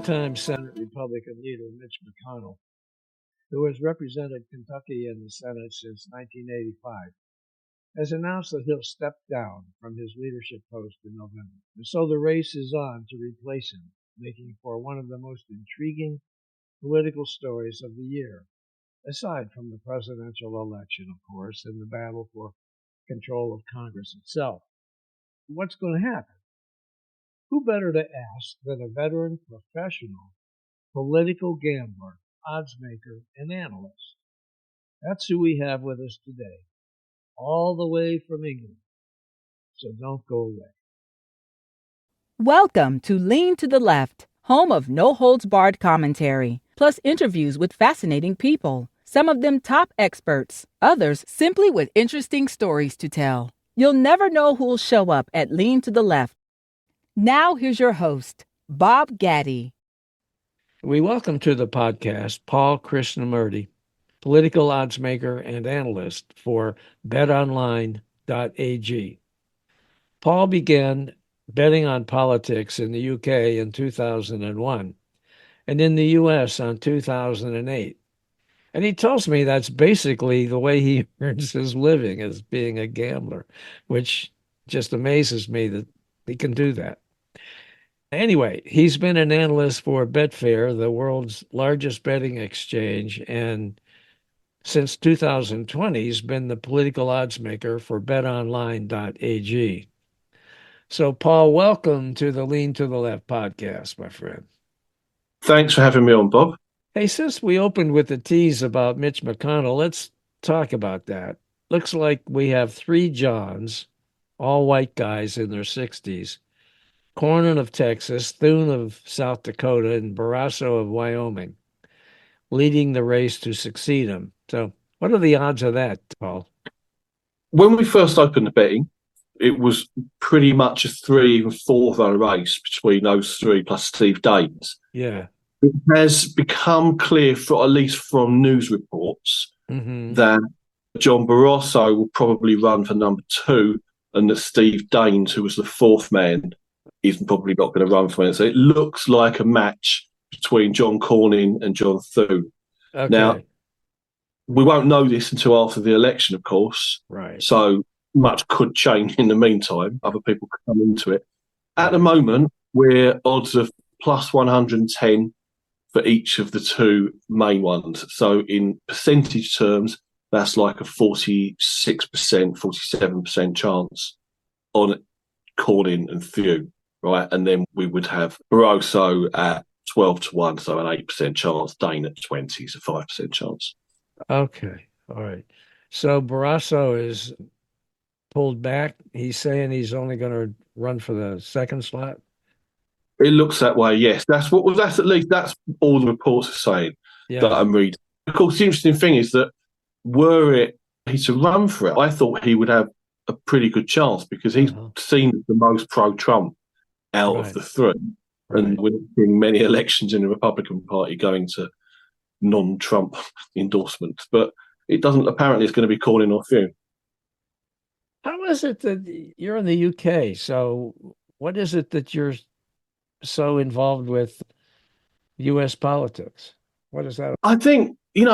longtime Senate Republican leader Mitch McConnell, who has represented Kentucky in the Senate since 1985, has announced that he'll step down from his leadership post in November. And so the race is on to replace him, making for one of the most intriguing political stories of the year, aside from the presidential election, of course, and the battle for control of Congress itself. What's going to happen? Who better to ask than a veteran professional political gambler, oddsmaker, and analyst? That's who we have with us today, all the way from England. So don't go away. Welcome to Lean to the Left, home of no-holds-barred commentary, plus interviews with fascinating people, some of them top experts, others simply with interesting stories to tell. You'll never know who'll show up at Lean to the Left. Now here's your host, Bob Gaddy. We welcome to the podcast Paul Krishnamurti, political oddsmaker and analyst for BetOnline.ag. Paul began betting on politics in the UK in 2001 and in the US in 2008. And he tells me that's basically the way he earns his living, as being a gambler, which just amazes me that he can do that. Anyway, he's been an analyst for Betfair, the world's largest betting exchange, and since 2020, he's been the political oddsmaker for BetOnline.ag. So, Paul, welcome to the Lean to the Left podcast, my friend. Thanks for having me on, Bob. Hey, since we opened with the tease about Mitch McConnell, let's talk about that. Looks like we have three Johns, all white guys in their 60s, Cornyn of Texas, Thune of South Dakota, and Barrasso of Wyoming, leading the race to succeed him. So what are the odds of that, Paul? When we first opened the betting, it was pretty much a 3 and 4 vote race between those three plus Steve Daines. Yeah. It has become clear, at least from news reports, that John Barrasso will probably run for number 2 and that Steve Daines, who was the fourth man, is probably not going to run for it. So it looks like a match between John Cornyn and John Thune. Okay. Now, we won't know this until after the election, of course. Right. So much could change in the meantime. Other people could come into it. At the moment, we're odds of plus 110 for each of the two main ones. So in percentage terms, that's like a 46%, 47% chance on Cornyn and Thune, right? And then we would have Barrasso at 12-1, so an 8% chance. Daines at 20, so 5% chance. Okay. All right. So Barrasso is pulled back. He's saying he's only going to run for the second slot. It looks that way, yes. That's all the reports are saying that I'm reading. Of course, the interesting thing is that were it he to run for it, I thought he would have a pretty good chance because he's seen as the most pro-Trump out of the three. Right. And we're seeing many elections in the Republican Party going to non-Trump endorsements. But it doesn't, apparently it's going to be Cornyn or Thune. How is it that you're in the UK? So what is it that you're so involved with U.S. politics? What is that? I think you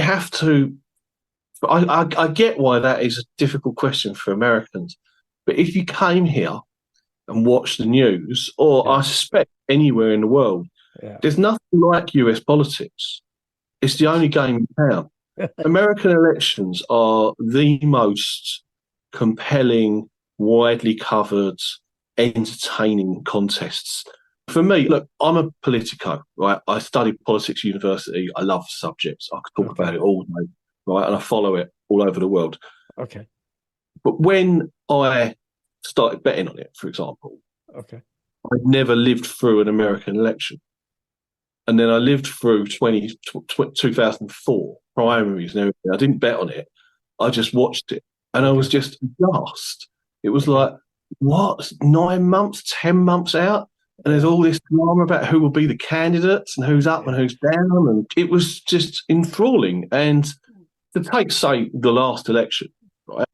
have to. I get why that is a difficult question for Americans, but if you came here and watched the news, or I suspect anywhere in the world, there's nothing like U.S. politics. It's the only game in town. American elections are the most compelling, widely covered, entertaining contests. For me, look, I'm a politico, right? I studied politics at university. I love subjects. I could talk about it all day, right? And I follow it all over the world. Okay. But when I started betting on it, for example, I'd never lived through an American election. And then I lived through 2004 primaries and everything. I didn't bet on it. I just watched it. And I was just aghast. It was like, what? 9 months, 10 months out? And there's all this drama about who will be the candidates and who's up and who's down. And it was just enthralling. And to take, say, the last election, right?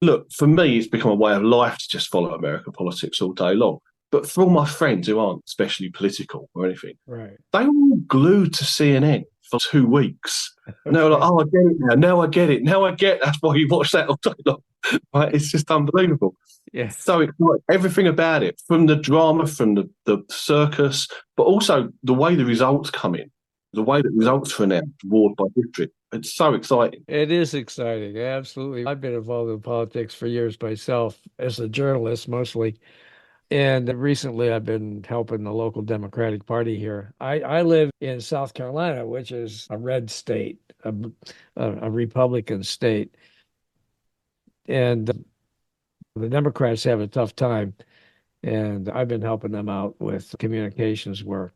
Look, for me, it's become a way of life to just follow American politics all day long. But for all my friends who aren't especially political or anything, Right. they were all glued to CNN for 2 weeks. And they were like, Okay. oh, I get it now. Now I get it. Now I get that's why you watch that all day long. Right? It's just unbelievable. Yes. So exciting. Everything about it, from the drama, from the circus, but also the way the results come in, the way that results are announced ward by district. It's so exciting. It is exciting. Absolutely. I've been involved in politics for years myself as a journalist mostly. And recently I've been helping the local Democratic Party here. I live in South Carolina, which is a red state, a Republican state. And the Democrats have a tough time. And I've been helping them out with communications work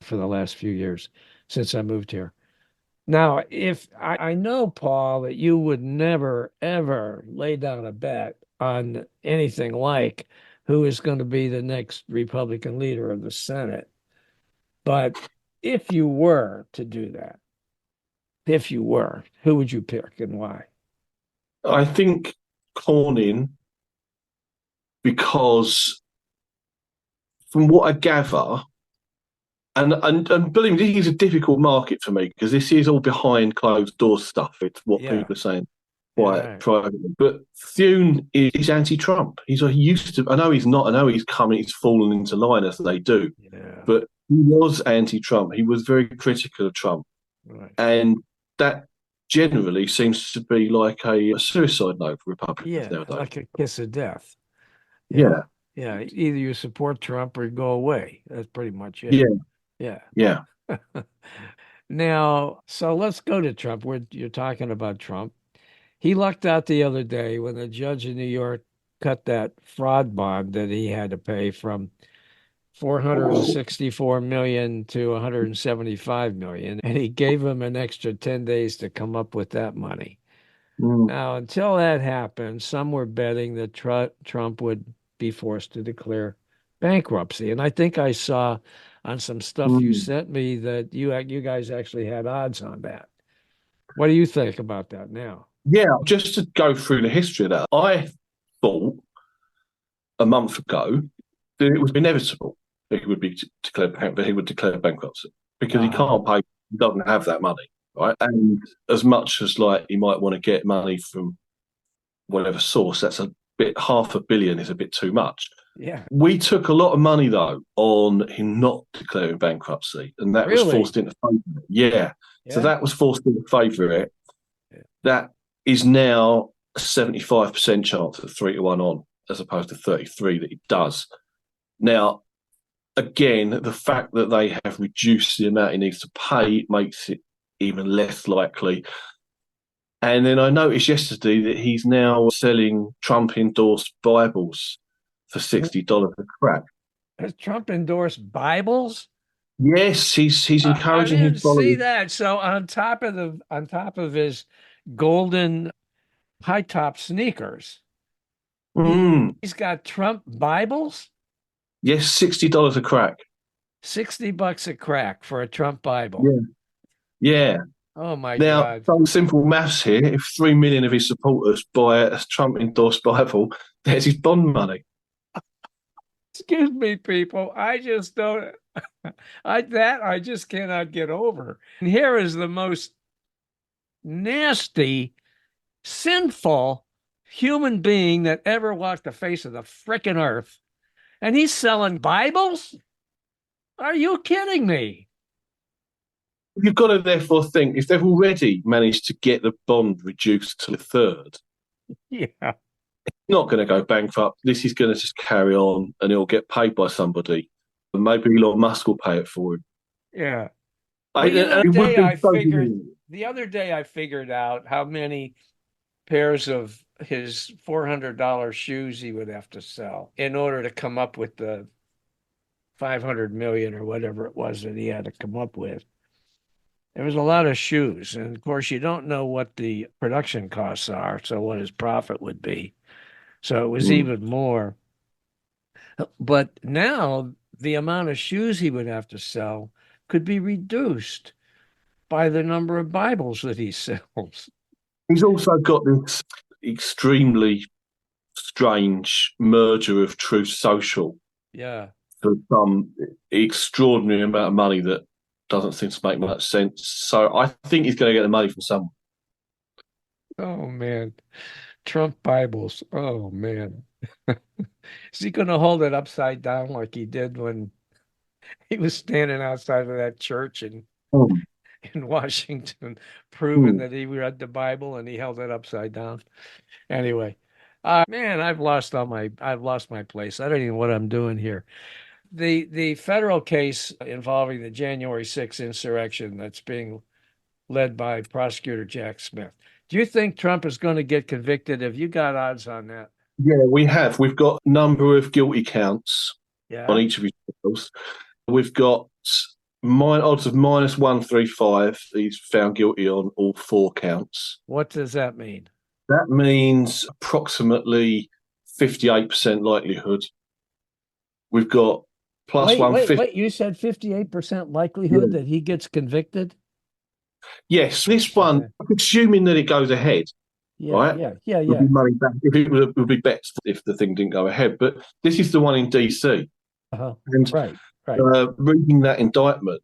for the last few years since I moved here. Now, if I know, Paul, that you would never, ever lay down a bet on anything like who is going to be the next Republican leader of the Senate. But if you were to do that, if you were, who would you pick and why? I think Cornyn, because from what I gather, and believe me, this is a difficult market for me because this is all behind closed door stuff. It's what Yeah. people are saying Yeah, quite right. privately. But Thune is anti-Trump. He used to. I know he's not. I know he's coming. He's fallen into line as they do. Yeah, But he was anti-Trump. He was very critical of Trump, right. and that generally seems to be like a suicide note for Republicans Yeah, nowadays. like a kiss of death. Yeah, Yeah. Either you support Trump or you go away. That's pretty much it. yeah, Yeah. yeah. Now, so let's go to Trump. You're talking about Trump. He lucked out the other day when the judge in New York cut that fraud bond that he had to pay from 464 million to 175 million, and he gave him an extra 10 days to come up with that money. Mm. Now, until that happened, some were betting that Trump would be forced to declare bankruptcy. And I think I saw on some stuff you Mm. sent me that you guys actually had odds on that. What do you think about that now? Yeah, just to go through the history of that, I thought a month ago that it was inevitable that he would be that he would declare bankruptcy because he Uh-huh. can't pay, he doesn't have that money, right? And as much as like he might want to get money from whatever source, that's a bit, 500 million is a bit too much. Yeah. We took a lot of money though on him not declaring bankruptcy, and that was Really? forced into favour. Yeah, so Yeah. that was forced into favour it. Yeah. That is now a 75% chance at 3-1 on, as opposed to 33 that he does. Now, again, the fact that they have reduced the amount he needs to pay makes it even less likely. And then I noticed yesterday that he's now selling Trump endorsed Bibles for $60 a crack. Has Trump endorsed Bibles? Yes, he's I encouraging his didn't see followers. that. So on top of his golden high top sneakers, he's got Trump Bibles. Yes, $60 a crack. $60 a crack for a Trump Bible. Yeah, yeah. Oh my Now, God. some simple maths here. If 3 million of his supporters buy a Trump endorsed Bible, there's his bond money. Excuse me, people. I just don't I just cannot get over. And here is the most nasty, sinful human being that ever walked the face of the frickin' earth. And he's selling Bibles? Are you kidding me? You've got to therefore think if they've already managed to get the bond reduced to a third, Yeah. not going to go bankrupt. This is going to just carry on and it'll get paid by somebody. And maybe Elon Musk will pay it for him. Yeah. Well, The other day I figured out how many pairs of his $400 shoes he would have to sell in order to come up with the 500 million or whatever it was that he had to come up with. There was a lot of shoes. And of course, you don't know what the production costs are, so what his profit would be. So it was even more. But now the amount of shoes he would have to sell could be reduced by the number of Bibles that he sells. He's also got this extremely strange merger of Truth Social. Yeah. for some extraordinary amount of money that doesn't seem to make much sense. So I think he's going to get the money from someone. Oh man, Trump Bibles. Oh man. Is he going to hold it upside down like he did when he was standing outside of that church Mm. in Washington, proving Mm. that he read the Bible and he held it upside down? Anyway, man, I've lost my place. I don't even know what I'm doing here. The federal case involving the January 6th insurrection that's being led by prosecutor Jack Smith. Do you think Trump is going to get convicted? Have you got odds on that? Yeah, we have. We've got a number of guilty counts on Yeah. each of his trials. We've got odds of -135. He's found guilty on all 4 counts. What does that mean? That means approximately 58% likelihood. We've got plus 150. Wait. You said 58% likelihood that he gets convicted? Yes, this one, Okay. assuming that it goes ahead, right? Yeah. Would be money back. If it would be bets if the thing didn't go ahead. But this is the one in DC. Uh-huh. And Right. reading that indictment,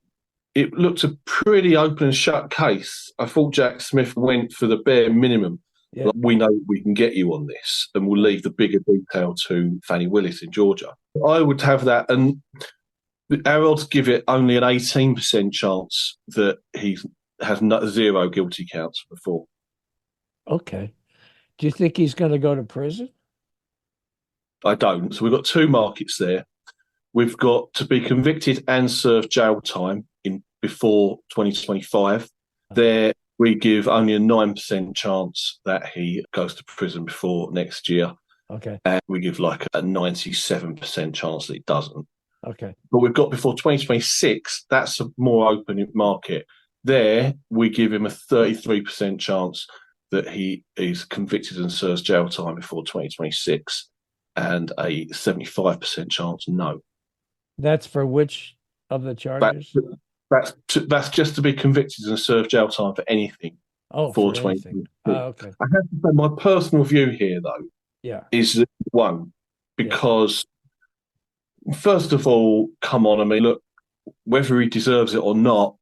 it looked a pretty open and shut case. I thought Jack Smith went for the bare minimum. Yeah. Like, we know we can get you on this, and we'll leave the bigger detail to Fannie Willis in Georgia. I would have that, and our odds give it only an 18% chance that he has 0 guilty counts before. Okay. Do you think he's going to go to prison? I don't. So we've got 2 markets there. We've got to be convicted and serve jail time before 2025. There, we give only a 9% chance that he goes to prison before next year. Okay. And we give like a 97% chance that he doesn't. Okay. But we've got before 2026, that's a more open market. There, we give him a 33% chance that he is convicted and serves jail time before 2026, and a 75% chance no. That's for which of the charges? That's just to be convicted and serve jail time for anything. For anything. Okay. I have to say, my personal view here, though, is that one, because first of all, come on, I mean, look, whether he deserves it or not,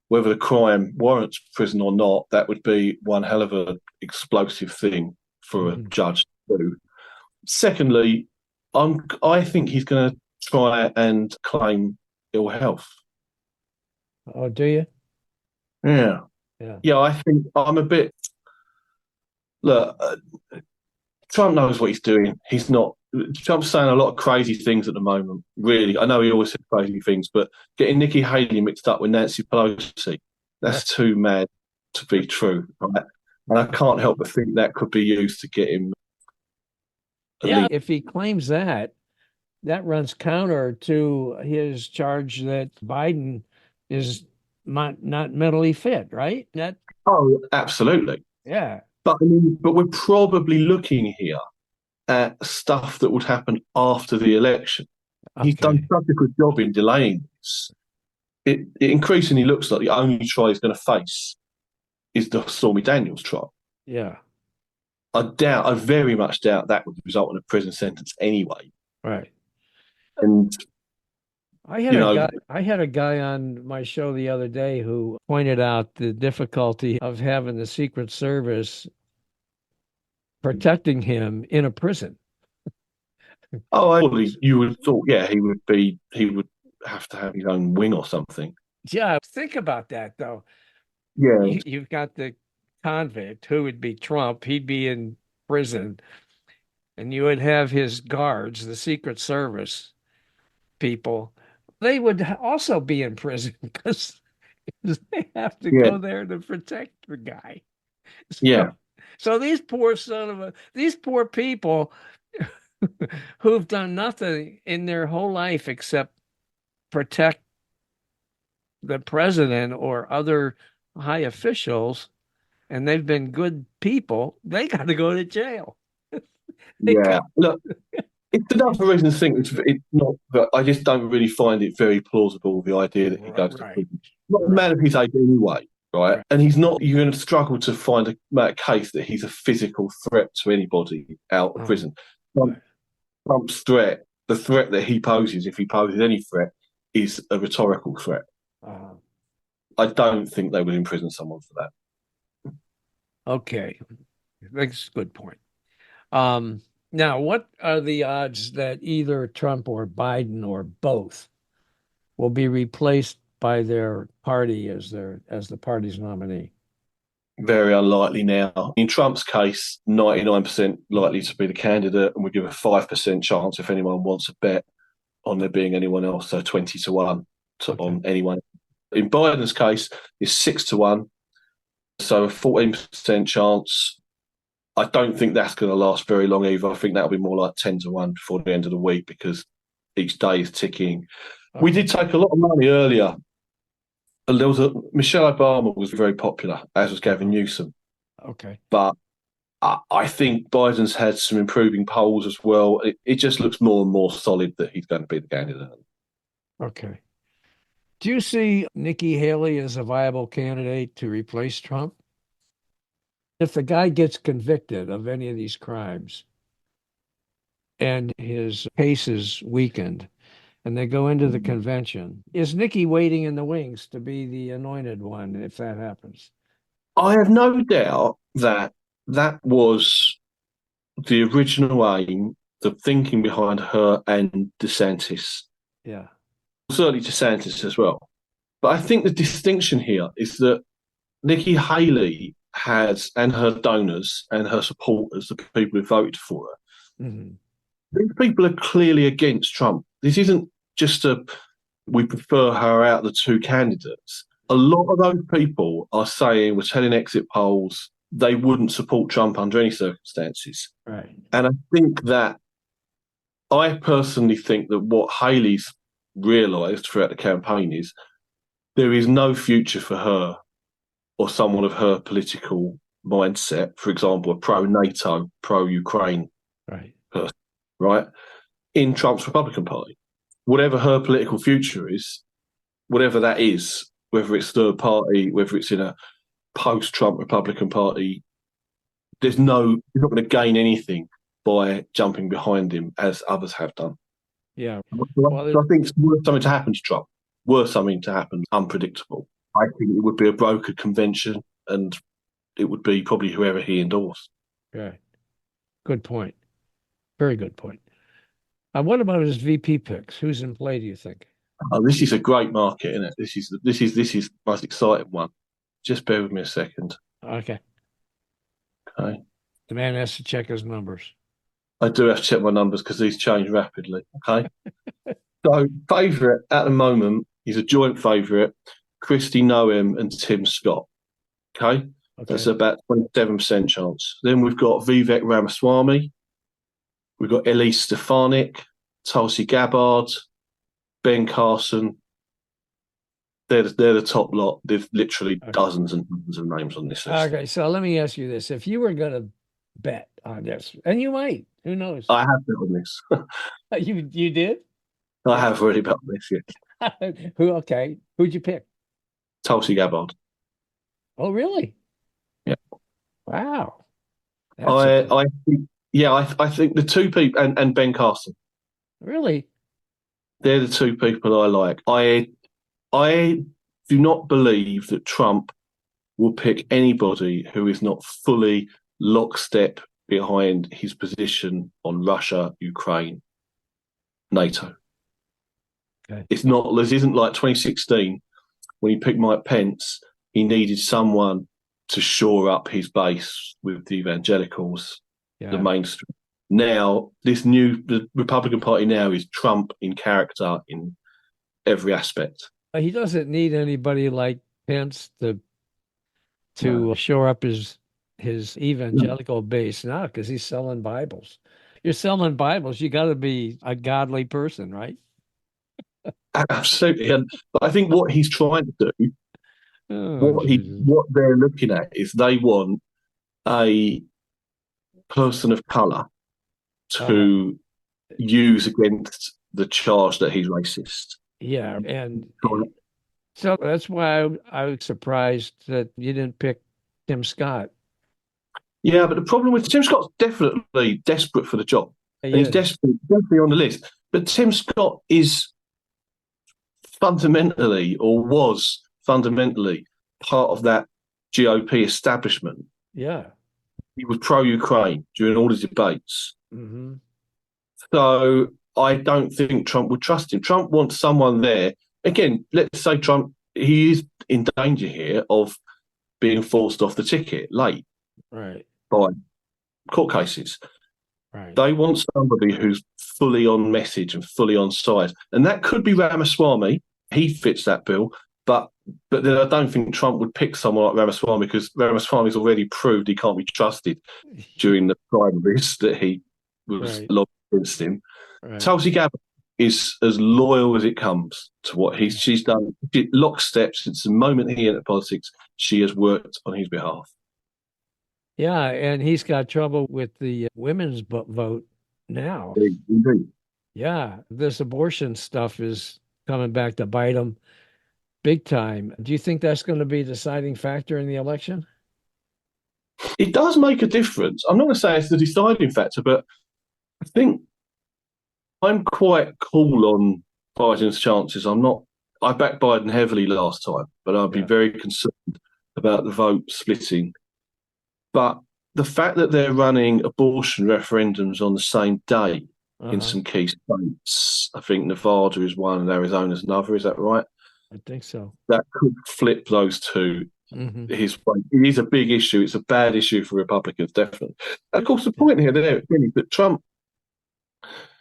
whether the crime warrants prison or not, that would be one hell of an explosive thing for a judge to do. Secondly, I think he's going to try and claim ill health. Oh, do you? Yeah. I think I'm a bit. Look, Trump knows what he's doing. He's not. Trump's saying a lot of crazy things at the moment. Really, I know he always says crazy things, but getting Nikki Haley mixed up with Nancy Pelosi, that's too mad to be true, right? And I can't help but think that could be used to get him. If he claims that runs counter to his charge that Biden is not mentally fit, right? Oh, absolutely. Yeah. But we're probably looking here at stuff that would happen after the election. Okay. He's done such a good job in delaying this. It increasingly looks like the only trial he's going to face is the Stormy Daniels trial. Yeah. I very much doubt that would result in a prison sentence anyway. Right. And I had a guy on my show the other day who pointed out the difficulty of having the Secret Service protecting him in a prison. You would have thought, he would have to have his own wing or something. Yeah, think about that though. Yeah, you've got the convict who would be Trump. He'd be in prison, and you would have his guards, the Secret Service people. They would also be in prison because they have to go there to protect the guy. So these poor people who've done nothing in their whole life except protect the president or other high officials, and they've been good people, they got to go to jail. Look, it's another reason to think it's not, but I just don't really find it very plausible, the idea that he goes to prison. Not a man of his age anyway, right? And he's not, you're going to struggle to find a case that he's a physical threat to anybody out of prison. Trump's threat the threat that he poses, if he poses any threat, is a rhetorical threat. I don't think they would imprison someone for that. Okay. That's a good point. Now, what are the odds that either Trump or Biden or both will be replaced by their party as the party's nominee? Very unlikely now. In Trump's case, 99% likely to be the candidate, and we give a 5% chance if anyone wants a bet on there being anyone else, so 20-1 on anyone. In Biden's case, it's 6-1, so a 14% chance. I don't think that's going to last very long either. I think that'll be more like 10-1 before the end of the week because each day is ticking. Okay. We did take a lot of money earlier. Michelle Obama was very popular, as was Gavin Newsom. Okay. But I think Biden's had some improving polls as well. It just looks more and more solid that he's going to be the candidate. Okay. Do you see Nikki Haley as a viable candidate to replace Trump? If the guy gets convicted of any of these crimes and his case is weakened and they go into the convention, is Nikki waiting in the wings to be the anointed one if that happens? I have no doubt that was the original aim, the thinking behind her and DeSantis. Yeah. Certainly DeSantis as well. But I think the distinction here is that Nikki Haley has, and her donors and her supporters, the people who voted for her, these people are clearly against Trump. This isn't just we prefer her out of the two candidates. A lot of those people are saying, we're telling exit polls, they wouldn't support Trump under any circumstances. Right. And I personally think that what Haley's realised throughout the campaign is there is no future for her or someone of her political mindset, for example, a pro-NATO, pro-Ukraine person, right, in Trump's Republican Party. Whatever her political future is, whatever that is, whether it's third party, whether it's in a post-Trump Republican Party, you're not going to gain anything by jumping behind him as others have done. Yeah. So I think it's worth something to happen to Trump, worth something to happen unpredictable. I think it would be a brokered convention and it would be probably whoever he endorsed. Right. Good point. Very good point. What about his VP picks? Who's in play, do you think? Oh, this is a great market, isn't it? This is the most exciting one. Just bear with me a second. Okay. Okay. The man has to check his numbers. I do have to check my numbers because these change rapidly. Okay. So favourite at the moment, he's a joint favourite, Kristi Noem and Tim Scott. Okay. That's about 27% chance. Then we've got Vivek Ramaswamy. We've got Elise Stefanik, Tulsi Gabbard, Ben Carson. They're the top lot. There's literally dozens and dozens of names on this list. Okay, so let me ask you this. If you were going to bet on this, and you might, who knows? I have bet on this. You did? I have already bet on this, yes. Who'd you pick? Tulsi Gabbard. Oh, really? Yeah. Wow. I think the two people and Ben Carson. Really? They're the two people I like. I do not believe that Trump will pick anybody who is not fully lockstep behind his position on Russia, Ukraine, NATO. Okay. This isn't like 2016 when he picked Mike Pence. He needed someone to shore up his base with the evangelicals, the mainstream. Now, the Republican Party now is Trump in character in every aspect. He doesn't need anybody like Pence to shore up his evangelical base now because he's selling Bibles. You're selling Bibles, you got to be a godly person, right? Absolutely. But I think what he's trying to do, what they're looking at is they want a person of colour to use against the charge that he's racist. Yeah, and so that's why I was surprised that you didn't pick Tim Scott. Yeah, but the problem with Tim Scott's definitely desperate for the job. And he's definitely on the list. But Tim Scott is fundamentally, or was fundamentally, part of that GOP establishment. Yeah. He was pro-Ukraine during all the debates. Mm-hmm. So I don't think Trump would trust him. Trump wants someone there. Again, let's say Trump, he is in danger here of being forced off the ticket late Right. by court cases. Right. They want somebody who's fully on message and fully on side. And that could be Ramaswamy. He fits that bill. But then I don't think Trump would pick someone like Ramaswamy, because Ramaswamy's already proved he can't be trusted during the primaries that he was Right. lobbed against him. Right. Tulsi Gabbard is as loyal as it comes to what she's done. Lockstep since the moment he entered politics, she has worked on his behalf. Yeah, and he's got trouble with the women's vote now. Indeed. Yeah, this abortion stuff is coming back to bite him big time. Do you think that's going to be a deciding factor in the election? It does make a difference. I'm not going to say it's the deciding factor, but I think I'm quite cool on Biden's chances. I backed Biden heavily last time, but I'd be very concerned about the vote splitting. But the fact that they're running abortion referendums on the same day in some key states, I think Nevada is one and Arizona's another. Is that right? I think so. That could flip those two his way. It is a big issue. It's a bad issue for Republicans, definitely. Of course, the point here is that Trump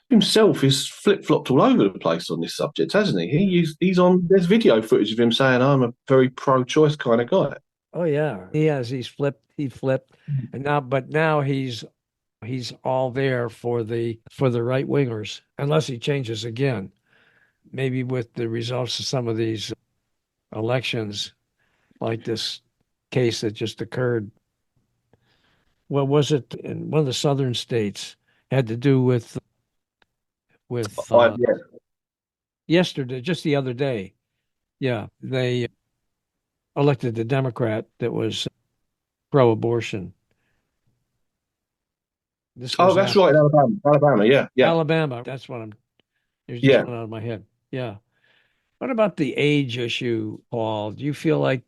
himself is flip-flopped all over the place on this subject, hasn't he? There's video footage of him saying, I'm a very pro-choice kind of guy. Oh yeah, he has. He flipped, and now he's all there for the right wingers, unless he changes again. Maybe with the results of some of these elections, like this case that just occurred. What was it in one of the southern states? Had to do with yesterday, just the other day. Yeah, they elected a Democrat that was pro-abortion. That's right, Alabama, yeah. Alabama, that's what it's just went out of my head. Yeah. What about the age issue, Paul? Do you feel like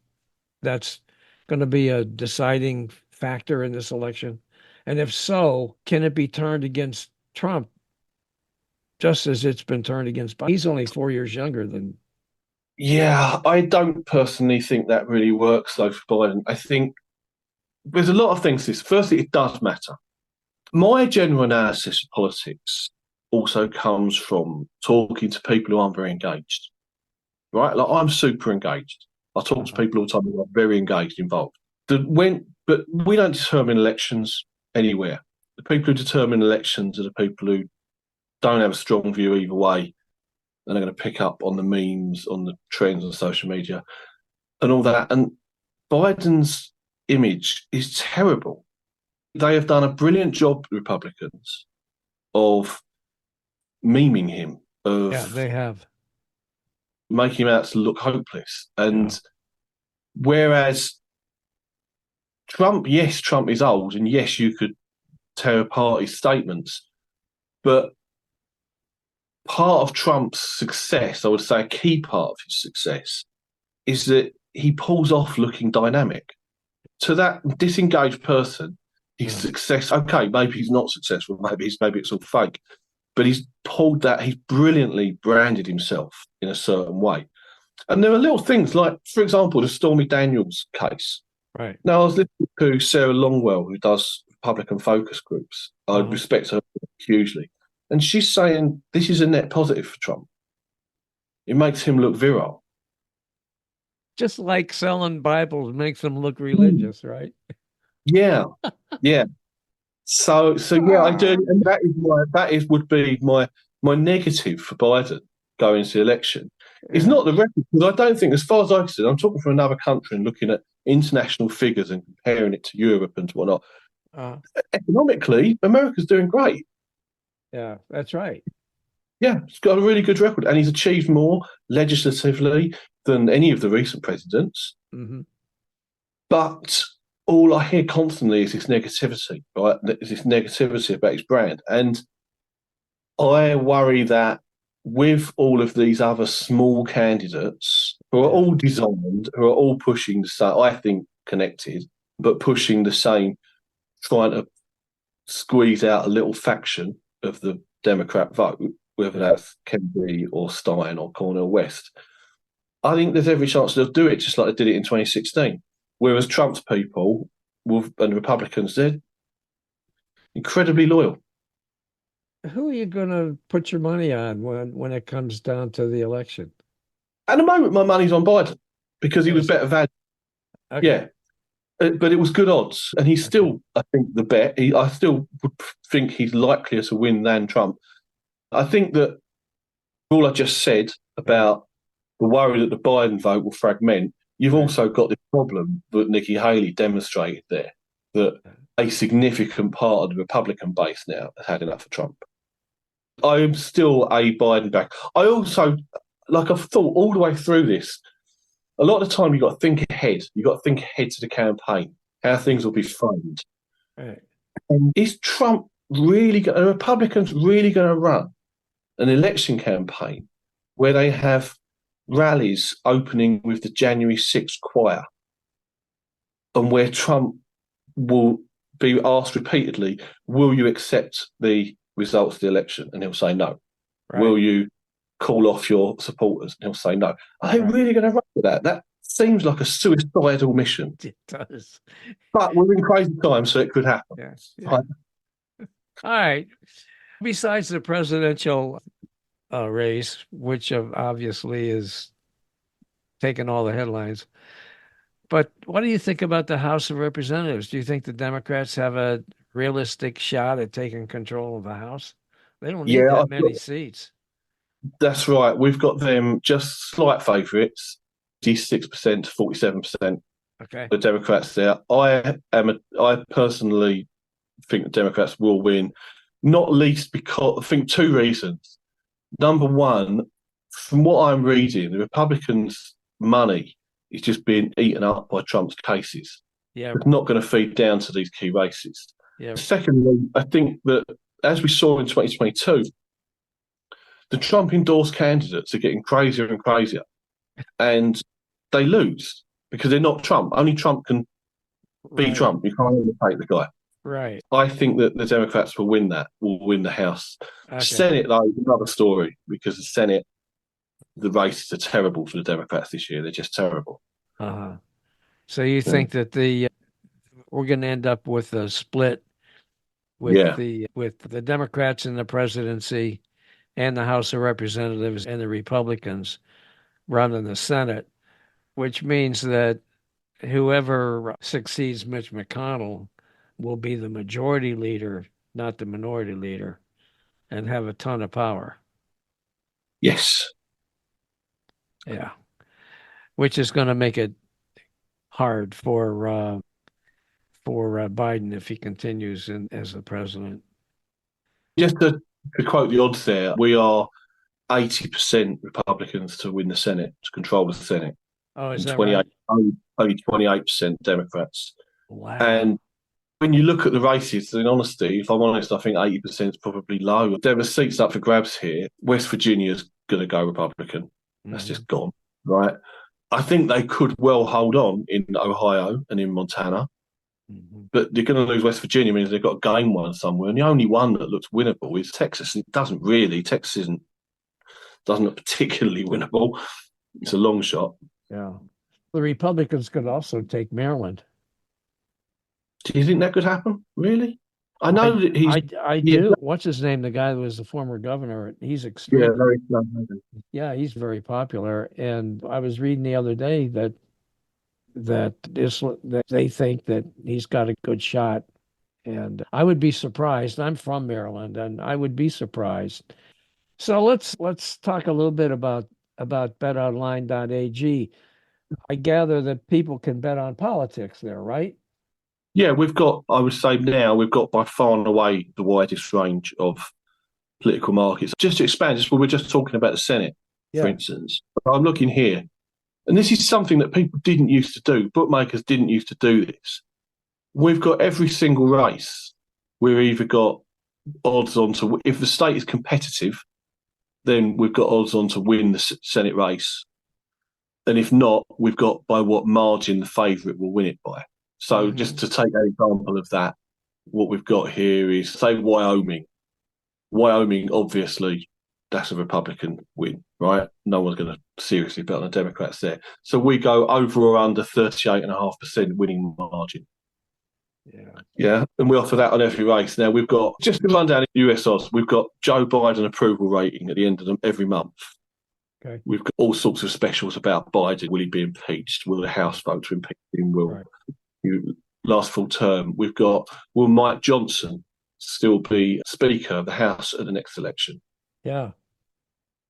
that's going to be a deciding factor in this election? And if so, can it be turned against Trump just as it's been turned against Biden? He's only 4 years younger than. Yeah, I don't personally think that really works, though, for Biden. I think there's a lot of things. Firstly, it does matter. My general analysis of politics also comes from talking to people who aren't very engaged, right? Like, I'm super engaged. I talk to people all the time who are very engaged, involved. But we don't determine elections anywhere. The people who determine elections are the people who don't have a strong view either way, and they're going to pick up on the memes, on the trends on social media, and all that. And Biden's image is terrible. They have done a brilliant job, Republicans, of memeing him, They have. making him out to look hopeless. And whereas Trump is old, and yes, you could tear apart his statements, but part of Trump's success, I would say a key part of his success, is that he pulls off looking dynamic. To that disengaged person, his success, okay, maybe he's not successful, maybe it's all fake, but he's brilliantly branded himself in a certain way. And there are little things like, for example, the Stormy Daniels case. Right. Now, I was listening to Sarah Longwell, who does Republican focus groups. I respect her hugely. And she's saying this is a net positive for Trump. It makes him look virile. Just like selling Bibles makes them look religious, right? Yeah. So yeah, I do, and would be my negative for Biden going into the election. It's not the record, because I don't think, as far as I'm concerned, I'm talking from another country and looking at international figures and comparing it to Europe and whatnot. Economically, America's doing great. Yeah, that's right. Yeah, he's got a really good record, and he's achieved more legislatively than any of the recent presidents. Mm-hmm. But all I hear constantly is this negativity, right? This negativity about his brand. And I worry that with all of these other small candidates who are all designed, who are all pushing the same, I think connected, but pushing the same, trying to squeeze out a little faction of the Democrat vote, whether that's Kennedy or Stein or Cornel West. I think there's every chance they'll do it just like they did it in 2016. Whereas Trump's people and Republicans, they're incredibly loyal. Who are you going to put your money on when it comes down to the election? At the moment, my money's on Biden because he was better value. Okay. Yeah. But it was good odds. And he's still, I think, the bet. I still would think he's likelier to win than Trump. I think that all I just said about the worry that the Biden vote will fragment, you've also got the problem that Nikki Haley demonstrated there, that a significant part of the Republican base now has had enough of Trump. I am still a Biden back. I also, like I've thought all the way through this, a lot of the time you've got to think ahead. You've got to think ahead to the campaign, how things will be framed. Right. And is Trump really, are Republicans really going to run an election campaign where they have rallies opening with the January 6th choir and where Trump will be asked repeatedly, will you accept the results of the election? And he'll say no. Right. Will you call off your supporters? And he'll say no. Are they really going to run with that? That seems like a suicidal mission. It does. But we're in crazy times, so it could happen. Yeah. All right. Besides the presidential race, which obviously is taking all the headlines, but what do you think about the House of Representatives? Do you think the Democrats have a realistic shot at taking control of the House? They don't need that many seats. That's right. We've got them just slight favourites, 56% to 47%. Okay. The Democrats there. I personally think the Democrats will win, not least because I think two reasons. Number one, from what I'm reading, the Republicans' money is just being eaten up by Trump's cases. Yeah. It's not going to feed down to these key races. Yeah. Secondly, I think that as we saw in 2022, the Trump-endorsed candidates are getting crazier and crazier, and they lose because they're not Trump. Only Trump can be Trump. You can't imitate the guy. Right. I think that the Democrats will win the House. Okay. Senate, though, is another story because the Senate, the races are terrible for the Democrats this year. They're just terrible. Uh-huh. So you think that we're going to end up with a split with the Democrats in the presidency and the House of Representatives and the Republicans running the Senate, which means that whoever succeeds Mitch McConnell will be the majority leader, not the minority leader, and have a ton of power. Yes. Yeah. Which is going to make it hard for Biden if he continues as the president. Just to quote the odds there, we are 80% Republicans to win the Senate, to control the Senate. Oh, is that right? Only 28% Democrats. Wow. And when you look at the races, in honesty, if I'm honest, I think 80% is probably low. There are seats up for grabs here. West Virginia's going to go Republican. Mm-hmm. That's just gone, right? I think they could well hold on in Ohio and in Montana. Mm-hmm. But they're going to lose West Virginia, means they've got to gain one somewhere. And the only one that looks winnable is Texas. It doesn't really. Texas doesn't look particularly winnable. It's a long shot. Yeah. The Republicans could also take Maryland. Do you think that could happen? Really? I know that he's... I do. What's his name? The guy who was the former governor. He's extreme. Yeah, he's very popular. And I was reading the other day that they think that he's got a good shot. And I would be surprised. I'm from Maryland, and I would be surprised. So let's talk a little bit about BetOnline.ag. I gather that people can bet on politics there, right? Yeah, I would say now we've got by far and away the widest range of political markets. Just to expand, we're just talking about the Senate, for instance. I'm looking here, and this is something that people didn't used to do. Bookmakers didn't used to do this. We've got every single race. We've either got odds on to, if the state is competitive, then we've got odds on to win the Senate race. And if not, we've got by what margin the favourite will win it by. So just to take an example of that, what we've got here is, say, Wyoming. Wyoming, obviously, that's a Republican win, right? No one's going to seriously bet on the Democrats there. So we go over or under 38.5% winning margin. Yeah. And we offer that on every race. Now, we've got, just to run down US odds, we've got Joe Biden approval rating at the end of every month. Okay. We've got all sorts of specials about Biden. Will he be impeached? Will the House vote to impeach him? Will you last full term? We've got, will Mike Johnson still be Speaker of the House at the next election? Yeah.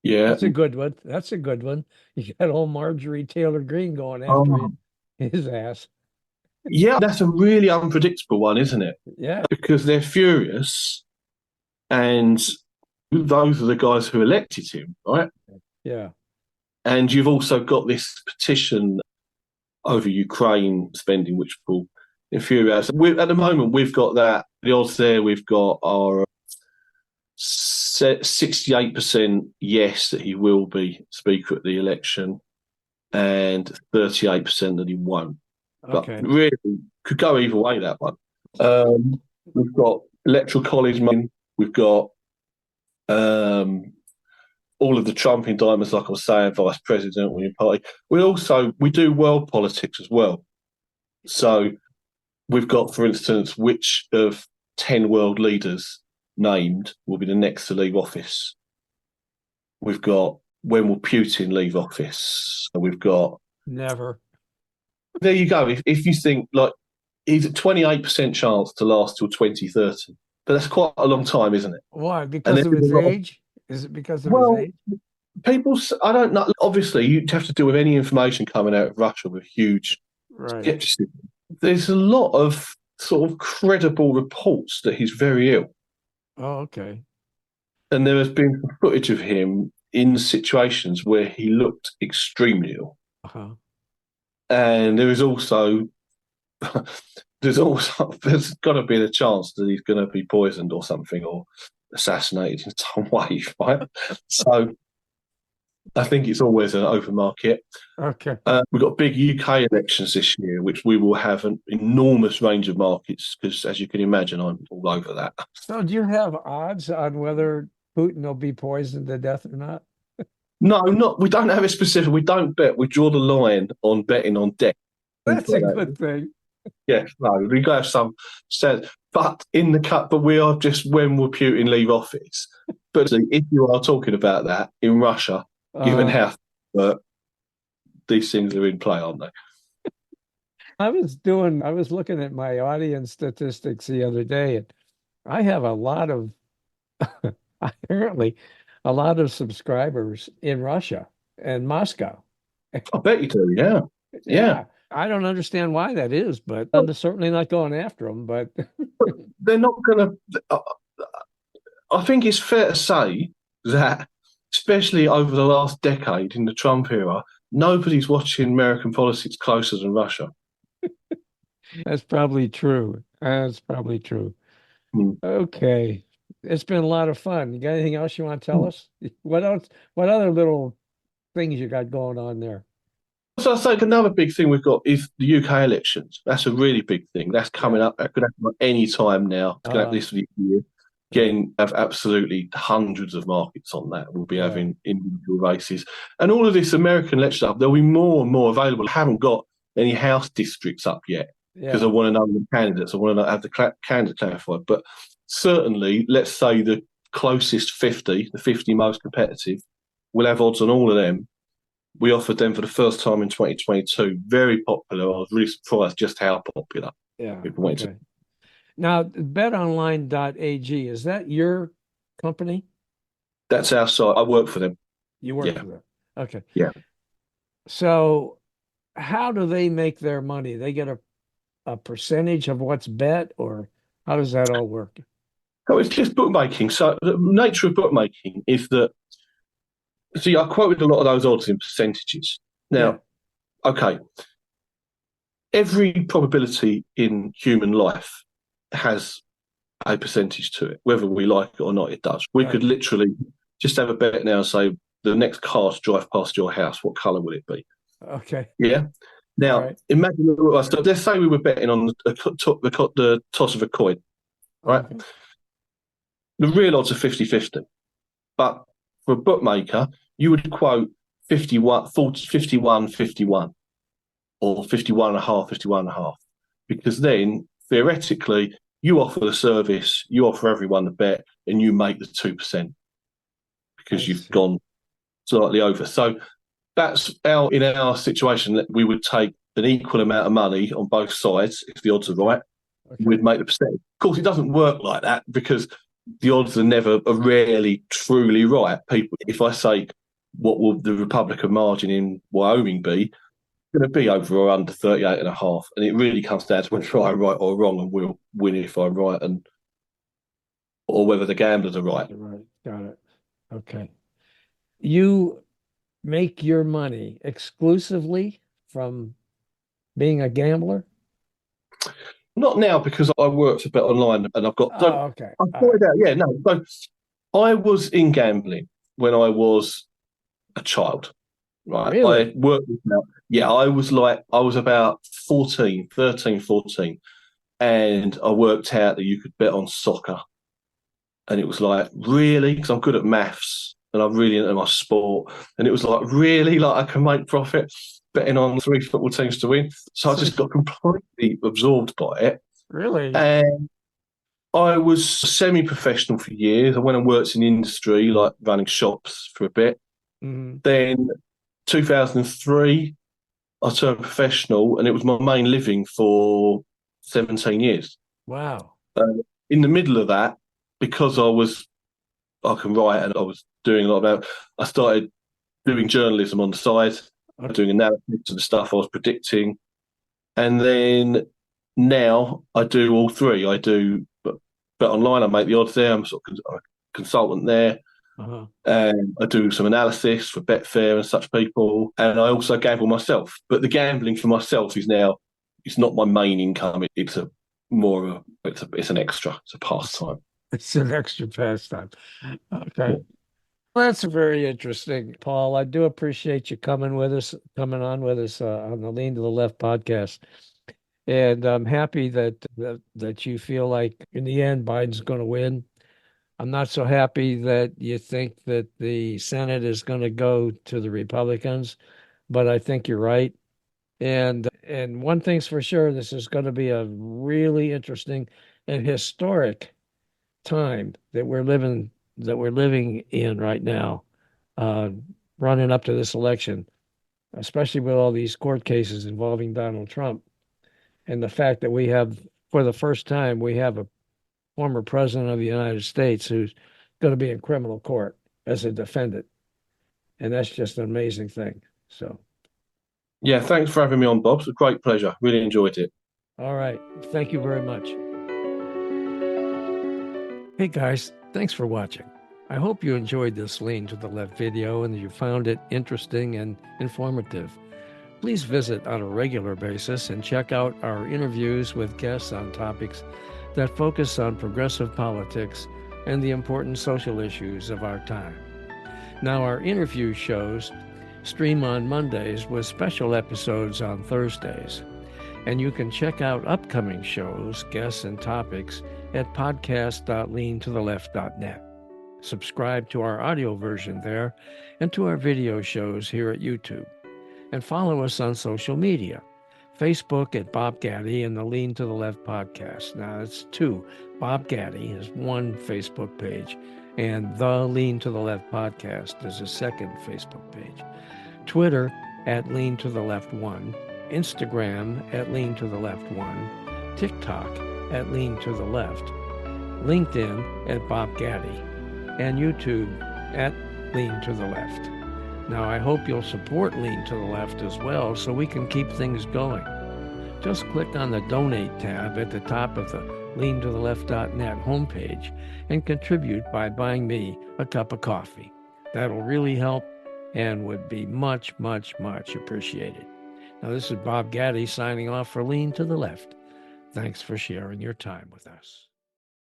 Yeah. That's a good one. That's a good one. You got old Marjorie Taylor Greene going after his ass. Yeah, that's a really unpredictable one, isn't it? Yeah. Because they're furious, and those are the guys who elected him, right? Yeah. And you've also got this petition over Ukraine spending, which will infuriate us. At the moment, we've got that. The odds there, we've got our 68% yes that he will be Speaker at the election, and 38% that he won't. Okay. But really, could go either way, that one. We've got Electoral College money. We've got all of the Trump indictments, like I was saying, vice president, winning party. We do world politics as well. So we've got, for instance, which of 10 world leaders named will be the next to leave office. We've got, when will Putin leave office? We've got... Never. There you go. If you think, like, he's a 28% chance to last till 2030. But that's quite a long time, isn't it? Why? Because of his age? Is it because of his age? People, I don't know. Obviously, you have to deal with any information coming out of Russia with huge skepticism. There's a lot of sort of credible reports that he's very ill. Oh, okay. And there has been footage of him in situations where he looked extremely ill. Uh-huh. And there is also, there's got to be the chance that he's going to be poisoned or something, or assassinated in some way, right? So I think it's always an open market. Okay. We've got big UK elections this year, which we will have an enormous range of markets because, as you can imagine, I'm all over that. So do you have odds on whether Putin will be poisoned to death or not? No, we don't have it specific. We don't bet. We draw the line on betting on death. That's a good thing. Yes, no, we got to have some sense. But in the cut, but we are just, when will Putin leave office? But if you are talking about that in Russia, given how these things are in play, aren't they? I was looking at my audience statistics the other day, and I have apparently a lot of subscribers in Russia and Moscow. I bet you do, yeah. Yeah. I don't understand why that is, but I'm certainly not going after them. But they're not going to. I think it's fair to say that, especially over the last decade in the Trump era, nobody's watching American politics closer than Russia. That's probably true. Okay. It's been a lot of fun. You got anything else you want to tell us? What else? What other little things you got going on there? So I think another big thing we've got is the UK elections. That's a really big thing. That's coming up. That could happen at any time now. It's going to happen this year. Again, have absolutely hundreds of markets on that. We'll be having individual races. And all of this American election stuff, there'll be more and more available. I haven't got any House districts up yet because I want to know the candidates. I want to have the candidates clarified. But certainly, let's say the closest 50, the 50 most competitive, we'll have odds on all of them. We offered them for the first time in 2022. Very popular. I was really surprised just how popular. Yeah. Okay. Now, BetOnline.ag, is that your company? That's our site. I work for them. You work for them. Okay. Yeah. So how do they make their money? They get a percentage of what's bet, or how does that all work? Oh, it's just bookmaking. So the nature of bookmaking is that, see, I quoted a lot of those odds in percentages. Now, okay, every probability in human life has a percentage to it. Whether we like it or not, it does. We could literally just have a bet now and say, the next car to drive past your house, what colour will it be? Okay. Yeah. Now, imagine, so let's say we were betting on the toss of a coin, right? Okay. The real odds are 50-50. But for a bookmaker, you would quote 51, 40, 51, 51, or 51.5, 51.5. Because then, theoretically, you offer the service, you offer everyone the bet, and you make the 2% because you've gone slightly over. So that's in our situation that we would take an equal amount of money on both sides if the odds are right. Okay. We'd make the percentage. Of course, it doesn't work like that because the odds are rarely truly right. People, if I say what will the Republican margin in Wyoming be, it's going to be over or under 38.5, and it really comes down to whether I'm right or wrong, and we'll win if I'm right, or whether the gamblers are right. Right, got it. Okay, you make your money exclusively from being a gambler? Not now, because I work for BetOnline and I've got. Okay. I pointed out, yeah, no. So I was in gambling when I was a child, right? Really? I worked with now. Yeah, I was about 13, 14, and I worked out that you could bet on soccer, and it was like, really, because I'm good at maths and I'm really into my sport, and it was like, really, like I can make profit betting on 3 football teams to win. So I just got completely absorbed by it. Really? And I was semi-professional for years. I went and worked in the industry, like running shops for a bit. Mm-hmm. Then 2003, I turned professional, and it was my main living for 17 years. Wow. In the middle of that, because I can write and I was doing a lot about, I started doing journalism on the side, doing analysis of the stuff I was predicting. And then now I do all three. I do BetOnline, I make the odds there. I'm sort of a consultant there. Uh-huh. And I do some analysis for Betfair and such people. And I also gamble myself. But the gambling for myself is now, it's not my main income. It's an extra. It's a pastime. It's an extra pastime. Okay. Well, that's very interesting, Paul. I do appreciate you coming on with us on the Lean to the Left podcast. And I'm happy that you feel like in the end Biden's going to win. I'm not so happy that you think that the Senate is going to go to the Republicans, but I think you're right. And one thing's for sure, this is going to be a really interesting and historic time that we're living in right now, running up to this election, especially with all these court cases involving Donald Trump, and the fact that we have, for the first time, we have a former president of the United States who's going to be in criminal court as a defendant, and that's just an amazing thing. So, yeah, thanks for having me on, Bob. It's a great pleasure. Really enjoyed it. All right, thank you very much. Hey guys, thanks for watching. I hope you enjoyed this Lean to the Left video and that you found it interesting and informative. Please visit on a regular basis and check out our interviews with guests on topics that focus on progressive politics and the important social issues of our time. Now, our interview shows stream on Mondays with special episodes on Thursdays. And you can check out upcoming shows, guests, and topics at podcast.leantotheleft.net. Subscribe to our audio version there and to our video shows here at YouTube. And follow us on social media. Facebook at Bob Gatty and the Lean to the Left podcast. Now, it's two. Bob Gatty is one Facebook page, and the Lean to the Left podcast is a second Facebook page. Twitter at Lean to the Left 1. Instagram at Lean to the Left 1. TikTok at Lean to the Left. LinkedIn at Bob Gatty. And YouTube at Lean to the Left. Now, I hope you'll support Lean to the Left as well so we can keep things going. Just click on the Donate tab at the top of the leantotheleft.net homepage and contribute by buying me a cup of coffee. That'll really help and would be much, much, much appreciated. Now, this is Bob Gatty signing off for Lean to the Left. Thanks for sharing your time with us.